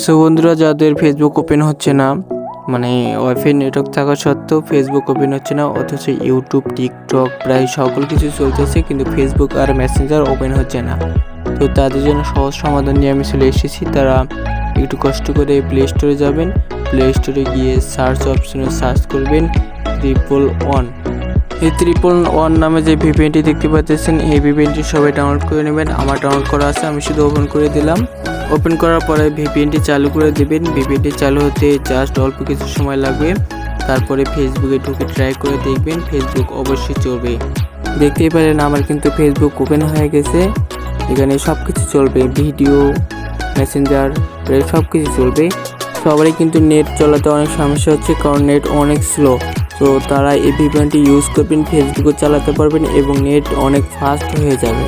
So বন্ধুরা, যাদের Facebook open হচ্ছে না, মানে ওয়াইফাই নেটওয়ার্ক থাকা সত্ত্বেও ফেসবুক ওপেন হচ্ছে না, অথচ ইউটিউব, টিকটক প্রায় সকল কিছু চলতেছে, কিন্তু ফেসবুক আর মেসেঞ্জার ওপেন হচ্ছে না। তো তাদের জন্য সহজ সমাধান নিয়ে আমি চলে এসেছি। তারা একটু কষ্ট করে প্লে স্টোরে যাবেন। প্লে স্টোরে গিয়ে সার্চ অপশনে সার্চ করবেন 111। এই 111 নামে যে ভিপিএনটি দেখতে পাচ্ছেন, এই ভিপিএনটি সবাই ডাউনলোড করে নেবেন। আমার ডাউনলোড করা আছে, আমি শুধু ওপেন করে দিলাম। ওপেন করার পরে ভিপিএনটি চালু করে দেবেন। ভিপিএনটি চালু হতে জাস্ট অল্প কিছু সময় লাগবে। তারপরে ফেসবুকে ঢুকে ট্রাই করে দেখবেন, ফেসবুক অবশ্যই চলবে। দেখতেই পারেন আমার কিন্তু ফেসবুক ওপেন হয়ে গেছে। এখানে সব কিছু চলবে, ভিডিও, মেসেঞ্জার, প্রায় সব কিছু চলবে। সবারই কিন্তু নেট চালাতে অনেক সমস্যা হচ্ছে, কারণ নেট অনেক স্লো। তো তারা এই ভিপিএনটি ইউজ করবেন, ফেসবুকও চালাতে পারবেন এবং নেট অনেক ফাস্ট হয়ে যাবে।